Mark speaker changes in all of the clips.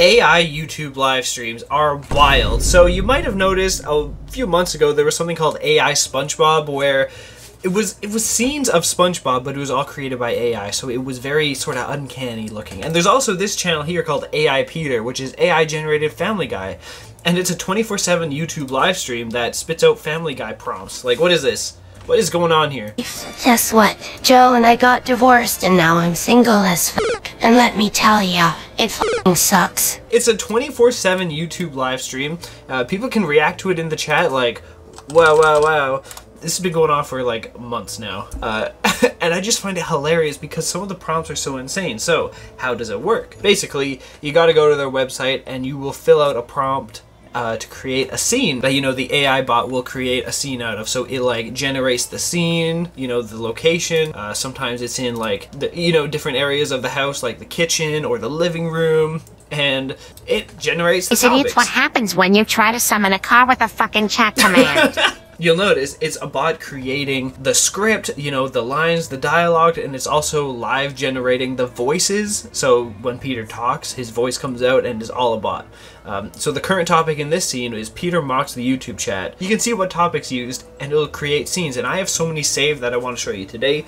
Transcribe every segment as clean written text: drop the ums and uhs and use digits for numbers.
Speaker 1: AI YouTube live streams are wild. So you might have noticed a few months ago there was something called AI Spongebob, where it was scenes of SpongeBob, but it was all created by AI, so it was very sort of uncanny looking. And there's also this channel here called AI Peter, which is AI generated Family Guy, and it's a 24/7 YouTube live stream that spits out Family Guy prompts. Like, what is this? What is going on here?
Speaker 2: Guess what? Joe and I got divorced and now I'm single as fuck. And let me tell ya, it fucking sucks.
Speaker 1: It's a 24/7 YouTube live stream. People can react to it in the chat like, wow, wow, wow. This has been going on for like months now. And I just find it hilarious because some of the prompts are so insane. So how does it work? Basically, you gotta go to their website and you will fill out a prompt to create a scene that, you know, the AI bot will create a scene out of. So it like generates the scene, you know, the location. Sometimes it's in like the, you know, different areas of the house, like the kitchen or the living room, and it generates the topics.
Speaker 3: It's what happens when you try to summon a car with a fucking chat command.
Speaker 1: You'll notice it's a bot creating the script, you know, the lines, the dialogue, and it's also live generating the voices. So when Peter talks, his voice comes out and is all a bot. So the current topic in this scene is Peter mocks the YouTube chat. You can see what topics used and it'll create scenes, and I have so many saved that I want to show you today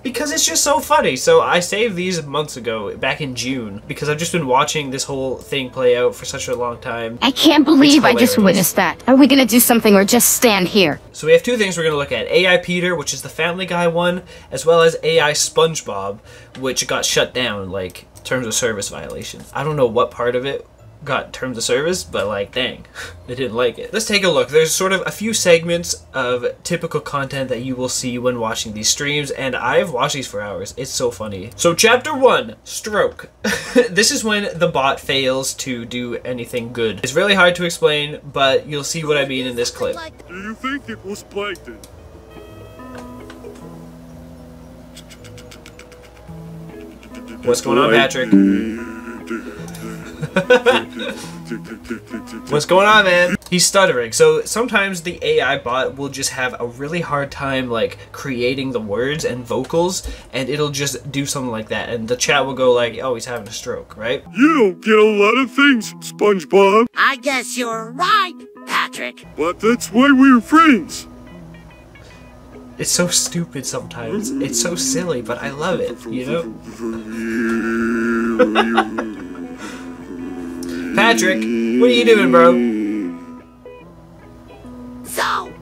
Speaker 1: because it's just so funny. So I saved these months ago, back in June, because I've just been watching this whole thing play out for such a long time.
Speaker 3: I can't believe I just witnessed that. Are we gonna do something or just stand here?
Speaker 1: So we have two things we're gonna look at. AI Peter, which is the Family Guy one, as well as AI Spongebob, which got shut down, like, terms of service violation. I don't know what part of it got terms of service, but like, dang, they didn't like it. Let's take a look. There's sort of a few segments of typical content that you will see when watching these streams, and I've watched these for hours. It's so funny. So chapter 1, stroke. This is when the bot fails to do anything good. It's really hard to explain, but you'll see what I mean in this clip.
Speaker 4: Do you think it was plankton?
Speaker 1: What's going on, Patrick? What's going on, man? He's stuttering. So sometimes the AI bot will just have a really hard time like creating the words and vocals, and it'll just do something like that, and the chat will go like, oh, he's having a stroke, right?
Speaker 4: You don't get a lot of things, SpongeBob.
Speaker 2: I guess you're right, Patrick.
Speaker 4: But that's why we're friends.
Speaker 1: It's so stupid sometimes. It's so silly, but I love it, you know? Patrick, what are you doing, bro?
Speaker 2: So?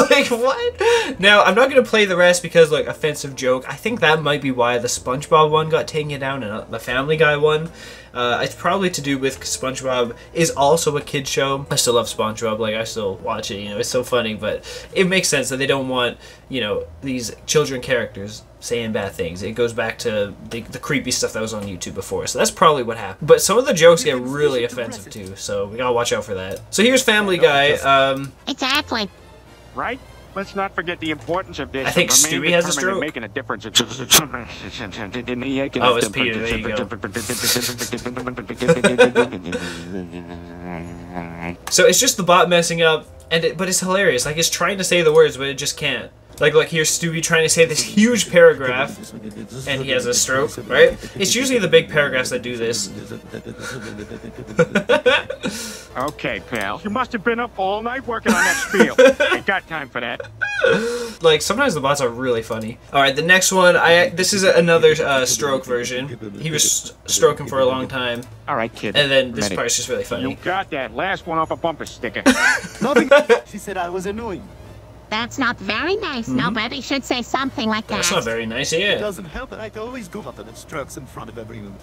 Speaker 1: Like, what? Now, I'm not going to play the rest because, like, offensive joke. I think that might be why the SpongeBob one got taken down and the Family Guy one. It's probably to do with SpongeBob is also a kid show. I still love SpongeBob, like, I still watch it, you know, it's so funny, but it makes sense that they don't want, you know, these children characters saying bad things. It goes back to the creepy stuff that was on YouTube before, so that's probably what happened. But some of the jokes get really offensive too, so we gotta watch out for that. So here's Family Guy.
Speaker 3: Exactly.
Speaker 5: Right? Let's not forget the importance of this.
Speaker 1: I think Stewie has a stroke.
Speaker 5: Making a difference.
Speaker 1: Oh, it's Peter. There you go. So it's just the bot messing up, but it's hilarious. Like, it's trying to say the words, but it just can't. Like here's Stewie trying to say this huge paragraph, and he has a stroke, right? It's usually the big paragraphs that do this.
Speaker 5: Okay, pal. You must have been up all night working on that spiel. Ain't got time for that.
Speaker 1: Like, sometimes the bots are really funny. Alright, the next one, this is another stroke version. He was stroking for a long time.
Speaker 5: Alright, kid.
Speaker 1: And then this part's just really funny.
Speaker 5: You got that last one off a bumper sticker.
Speaker 6: Nothing. She said I was annoying.
Speaker 3: That's not very nice. Nobody should say something like that.
Speaker 1: That's not very nice,
Speaker 6: It
Speaker 1: yeah.
Speaker 6: doesn't help that I always go up and strokes in front of everyone.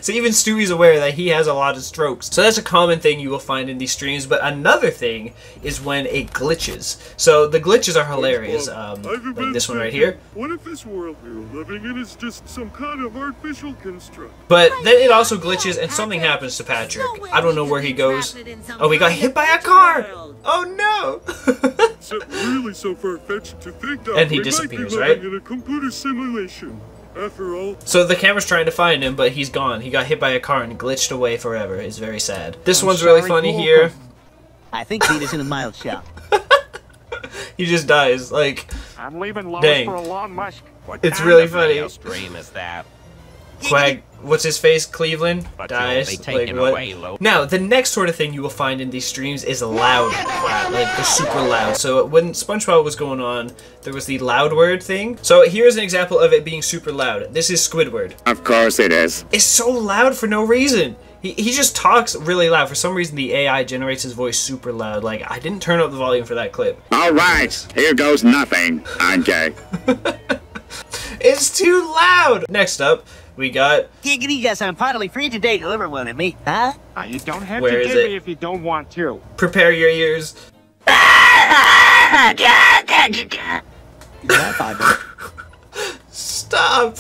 Speaker 1: So even Stewie's aware that he has a lot of strokes. So that's a common thing you will find in these streams. But another thing is when it glitches. So the glitches are hilarious. Like this one right here.
Speaker 4: What if this world we're living in is just some kind of artificial construct?
Speaker 1: But then it also glitches and something happens to Patrick. I don't know where he goes. Oh, he got hit by a car! Oh no!
Speaker 4: It's really so far-fetched to think that
Speaker 1: And he
Speaker 4: we
Speaker 1: disappears,
Speaker 4: might be
Speaker 1: right?
Speaker 4: living in a computer simulation. After all,
Speaker 1: So the camera's trying to find him, but he's gone. He got hit by a car and glitched away forever. It's very sad. This one's really funny here.
Speaker 6: I think Peter's in a mild shop.
Speaker 1: He just dies. Like,
Speaker 5: I'm leaving Lois
Speaker 1: Dang.
Speaker 5: for Elon Musk.
Speaker 7: What
Speaker 1: It's
Speaker 7: kind
Speaker 1: really
Speaker 7: of
Speaker 1: funny.
Speaker 7: video stream is that?
Speaker 1: Quag, what's his face? Cleveland
Speaker 5: But
Speaker 1: dies.
Speaker 5: you'll be
Speaker 1: Like
Speaker 5: taken
Speaker 1: what?
Speaker 5: away, Lo.
Speaker 1: Now, the next sort of thing you will find in these streams is loud crap, like they're super loud. So when SpongeBob was going on, there was the loud word thing. So here's an example of it being super loud. This is Squidward.
Speaker 7: Of course it is.
Speaker 1: It's so loud for no reason. He just talks really loud. For some reason, the AI generates his voice super loud. Like, I didn't turn up the volume for that clip.
Speaker 7: All right, here goes nothing. I'm gay.
Speaker 1: It's too loud! Next up, we got...
Speaker 6: Giggity, yes, I'm finally free today. Deliver one of me, huh?
Speaker 5: You don't have
Speaker 1: Where
Speaker 5: to
Speaker 1: is
Speaker 5: give
Speaker 1: it?
Speaker 5: me if you don't want to.
Speaker 1: Prepare your ears. Stop!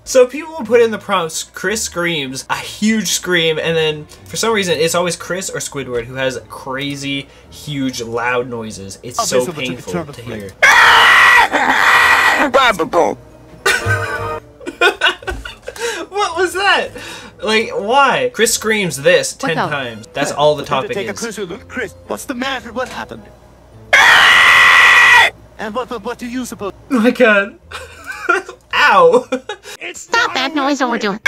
Speaker 1: So people will put in the prompts, Chris screams, a huge scream, and then for some reason it's always Chris or Squidward who has crazy, huge, loud noises. It's so painful to hear. What was that? Like, why? Chris screams this 10 times. That's all the topic
Speaker 6: Take a
Speaker 1: is.
Speaker 6: closer look, Chris. What's the matter? What happened? And what do you suppose?
Speaker 1: Oh my god. Ow!
Speaker 3: Stop that noise or we're doing.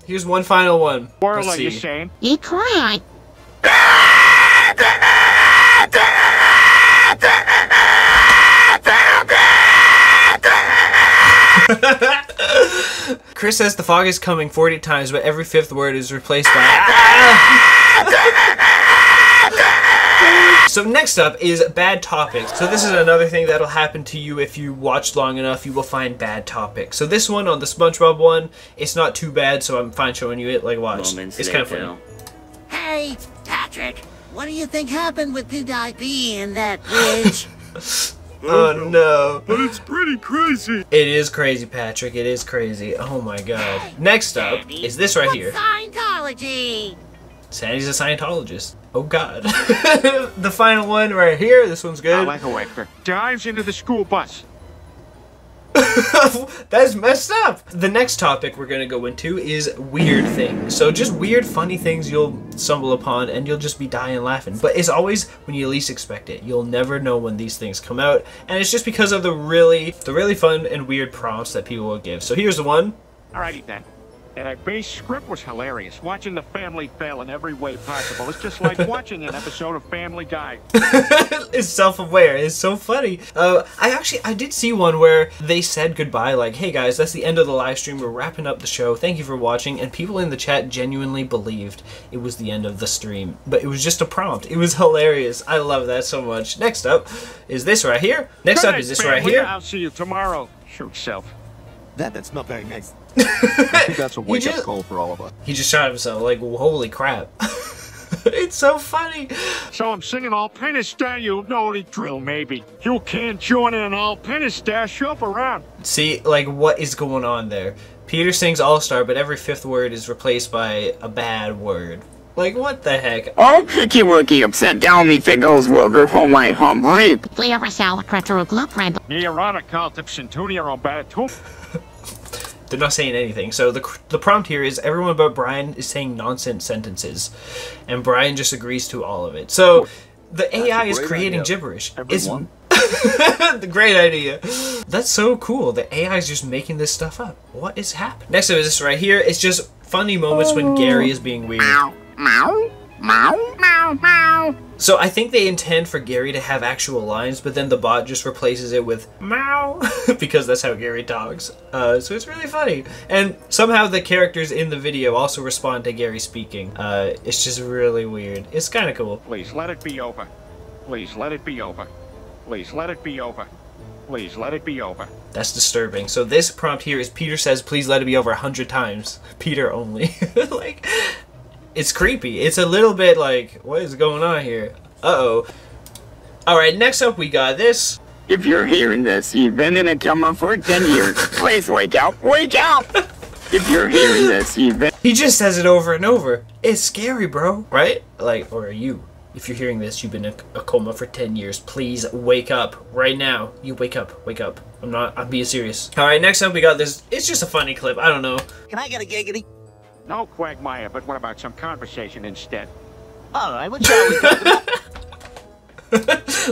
Speaker 1: Here's one final one.
Speaker 5: Or
Speaker 1: Let's
Speaker 5: like you
Speaker 1: see.
Speaker 5: saying.
Speaker 3: You cried.
Speaker 1: Chris says the fog is coming 40 times, but every fifth word is replaced by So next up is bad topics. So this is another thing that'll happen to you if you watch long enough. You will find bad topics. So this one on the SpongeBob one, it's not too bad, so I'm fine showing you it. Like, watch. It's kind of funny.
Speaker 8: Hey, Patrick, what do you think happened with PewDiePie in that bridge?
Speaker 1: Oh no.
Speaker 4: But it's pretty crazy.
Speaker 1: It is crazy, Patrick. It is crazy. Oh my god. Next up is this right here.
Speaker 8: Scientology.
Speaker 1: Sandy's a Scientologist. Oh god. The final one right here. This one's good.
Speaker 5: Like a wafer. Dives into the school bus.
Speaker 1: That's messed up. The next topic we're gonna go into is weird things. So just weird, funny things you'll stumble upon and you'll just be dying laughing. But it's always when you least expect it. You'll never know when these things come out, and it's just because of the really fun and weird prompts that people will give. So here's the one.
Speaker 5: Alrighty then. That base script was hilarious. Watching the family fail in every way possible. It's just like watching an episode of Family Guy.
Speaker 1: It's self-aware. It's so funny. I did see one where they said goodbye, like, hey guys, that's the end of the live stream. We're wrapping up the show. Thank you for watching. And people in the chat genuinely believed it was the end of the stream. But it was just a prompt. It was hilarious. I love that so much. Next up is this right here. Next up is this right here.
Speaker 5: I'll see you tomorrow. Shoot self.
Speaker 6: That's not very nice.
Speaker 9: I think that's a wake-up call for all of us.
Speaker 1: He just shot himself. Like, holy crap. It's so funny.
Speaker 5: So I'm singing All Star. You know the drill, maybe. You can't join in All Star. Shop around.
Speaker 1: See, like, what is going on there? Peter sings All-Star, but every fifth word is replaced by a bad word. Like, what the heck?
Speaker 7: Oh, Picky Wookie upset down me fingers will go for my home rape.
Speaker 3: We ever saw a creature of look red.
Speaker 5: You're on a call tips and tuning on bad too.
Speaker 1: They're not saying anything. So the prompt here is everyone but Brian is saying nonsense sentences, and Brian just agrees to all of it. So the AI is creating gibberish.
Speaker 9: Everyone.
Speaker 1: It's the great idea. That's so cool. The AI is just making this stuff up. What is happening? Next up is this right here. It's just funny moments when Gary is being weird.
Speaker 7: Meow, meow, meow, meow, meow.
Speaker 1: So I think they intend for Gary to have actual lines, but then the bot just replaces it with meow because that's how Gary talks. So it's really funny. And somehow the characters in the video also respond to Gary speaking. It's just really weird. It's kind of cool.
Speaker 5: Please let it be over. Please let it be over. Please let it be over. Please let it be over.
Speaker 1: That's disturbing. So this prompt here is Peter says, please let it be over 100 times. Peter only. Like, it's creepy. It's a little bit like, what is going on here? Uh-oh. Alright, next up we got this.
Speaker 7: If you're hearing this, you've been in a coma for 10 years. Please wake up, wake up. If you're hearing this, you've been...
Speaker 1: He just says it over and over. It's scary, bro. Right? Like, or are you? If you're hearing this, you've been in a coma for 10 years. Please wake up right now. You wake up. Wake up. I'm being serious. Alright, next up we got this. It's just a funny clip. I don't know.
Speaker 6: Can I get a giggity?
Speaker 5: No quagmire, but what about some conversation instead?
Speaker 6: Alright, what shall we talk about?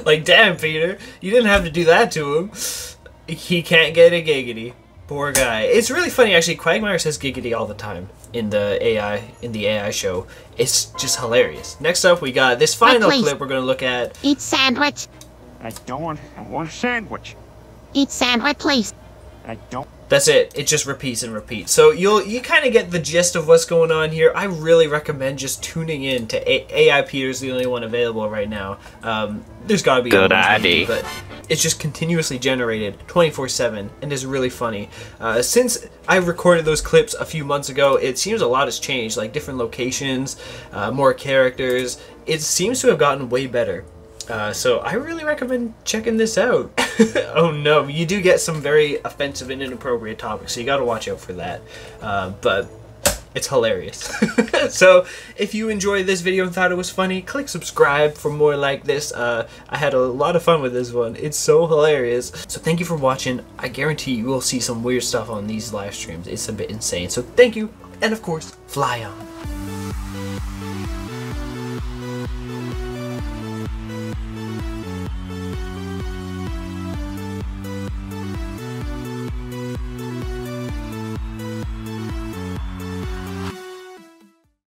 Speaker 1: Like, damn, Peter. You didn't have to do that to him. He can't get a giggity. Poor guy. It's really funny actually. Quagmire says giggity all the time in the AI show. It's just hilarious. Next up, we got this final clip we're going to look at.
Speaker 8: Eat sandwich.
Speaker 5: I want a sandwich.
Speaker 8: Eat sandwich, please.
Speaker 5: I don't.
Speaker 1: That's it. It just repeats and repeats. So you kind of get the gist of what's going on here. I really recommend just tuning in to AI Peter's the only one available right now. There's got to be
Speaker 7: Good idea.
Speaker 1: but it's just continuously generated 24/7 and is really funny. Since I recorded those clips a few months ago, it seems a lot has changed, like different locations, more characters. It seems to have gotten way better. So I really recommend checking this out. Oh no, you do get some very offensive and inappropriate topics, so you gotta watch out for that. But it's hilarious. So if you enjoyed this video and thought it was funny, click subscribe for more like this. I had a lot of fun with this one. It's so hilarious. So thank you for watching. I guarantee you will see some weird stuff on these live streams. It's a bit insane. So thank you, and of course, fly on.